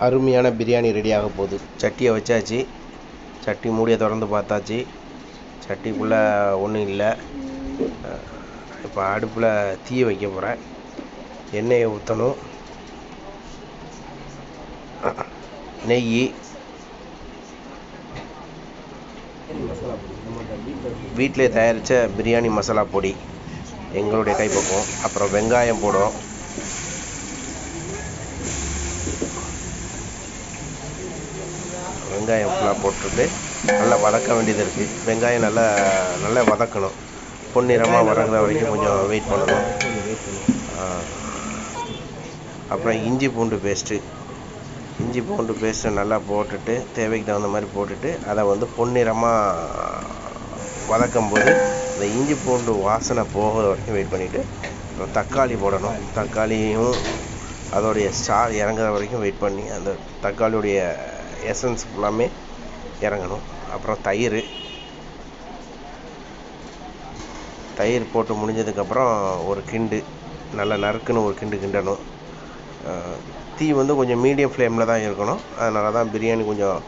அருமையான பிரியாணி ரெடியாக போகுது. சட்டியை வச்சாச்சு. சட்டி மூடியை திறந்து பார்த்தாச்சு. சட்டிக்குள்ளே ஒன்றும் இல்லை. இப்போ அடுப்பில் தீயை வைக்க போகிறேன். எண்ணெயை ஊற்றணும். நெய், வீட்டிலே தயாரித்த பிரியாணி மசாலா பொடி எங்களுடைய கைப்பக்குவம். அப்புறம் வெங்காயம் போடும். வெங்காயம் ஃபுல்லாக போட்டுட்டு நல்லா வதக்க வேண்டியது இருக்குது. வெங்காயம் நல்லா வதக்கணும். பொன்னிறமாக வதங்குற வரைக்கும் கொஞ்சம் வெயிட் பண்ணணும். அப்புறம் இஞ்சி பூண்டு பேஸ்ட்டு நல்லா போட்டுட்டு தேவைக்கு தகுந்த மாதிரி போட்டுட்டு அதை பொன்னிறமாக வதக்கும் போது இந்த இஞ்சி பூண்டு வாசனை போகிற வரைக்கும் வெயிட் பண்ணிவிட்டு தக்காளி போடணும். தக்காளியும் அதோடைய சாறு இறங்குற வரைக்கும் வெயிட் பண்ணி அந்த தக்காளியுடைய எசன்ஸ் ஃபுல்லாமே இறங்கணும். அப்புறம் தயிர் போட்டு முடிஞ்சதுக்கப்புறம் ஒரு கிண்டு நல்லா நறுக்குன்னு ஒரு கிண்டணும். தீ கொஞ்சம் மீடியம் ஃப்ளேமில் தான் இருக்கணும். அதனால தான் பிரியாணி கொஞ்சம்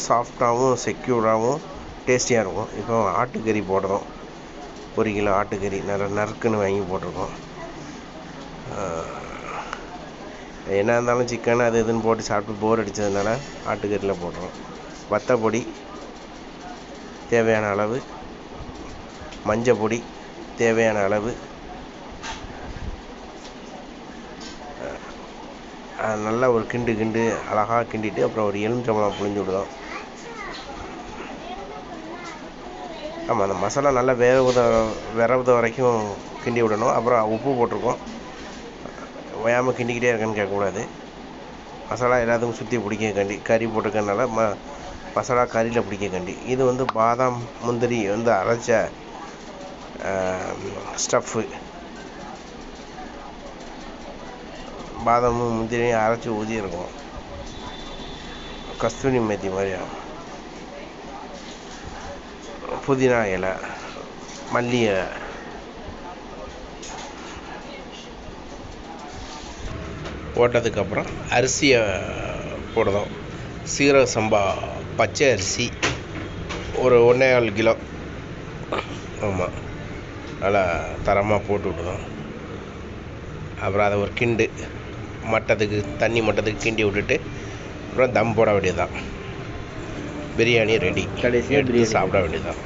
சாஃப்டாகவும் செக்யூர்டாகவும் டேஸ்டியாக இருக்கும். இப்போ ஆட்டுக்கறி போடுறோம். 1 கிலோ ஆட்டுக்கறி நல்லா நறுக்குன்னு வாங்கி போட்டிருக்கோம். என்ன இருந்தாலும் சிக்கன் அது இதுன்னு போட்டு சாப்பிட்டு போர் அடித்ததுனால ஆட்டுக்கறியில் போடுறோம். வத்தப்பொடி தேவையான அளவு, மஞ்சள் பொடி தேவையான அளவு, நல்லா ஒரு கிண்டு அழகாக கிண்டிட்டு அப்புறம் ஒரு எலுமிச்சம்பழம் புழிஞ்சு விடுதோம். ஆமாம், அந்த மசாலா நல்லா விரவுத வரைக்கும் கிண்டி விடணும். அப்புறம் உப்பு போட்டிருக்கோம். ஓயாமல் கிண்டிக்கிட்டே இருக்கேன்னு கேட்கக்கூடாது. மசாலா எல்லாத்துக்கும் சுற்றி பிடிக்கக்காண்டி கறி போட்டிருக்கனால மசாலா கறியில் பிடிக்கக்காண்டி. இது பாதாம் முந்திரி அரைச்ச ஸ்டஃப்பு. பாதாமும் முந்திரியும் அரைச்சி ஊற்றிருக்கோம். கஸ்தூரி மேத்தி மாதிரி, புதினா இலை, மல்லி இலை, போட்டதுக்கப்புறம் அரிசியை போடுறோம். சீரக சம்பா பச்சை அரிசி ஒரு 1.25 கிலோ. ஆமாம், நல்லா தரமாக போட்டு விட்டுறோம். அப்புறம் அதை ஒரு கிண்டு தண்ணி மட்டத்துக்கு கிண்டி விட்டுட்டு அப்புறம் தம் போட வேண்டியதுதான். பிரியாணி ரெடி. எடுத்து சாப்பிட வேண்டியதுதான்.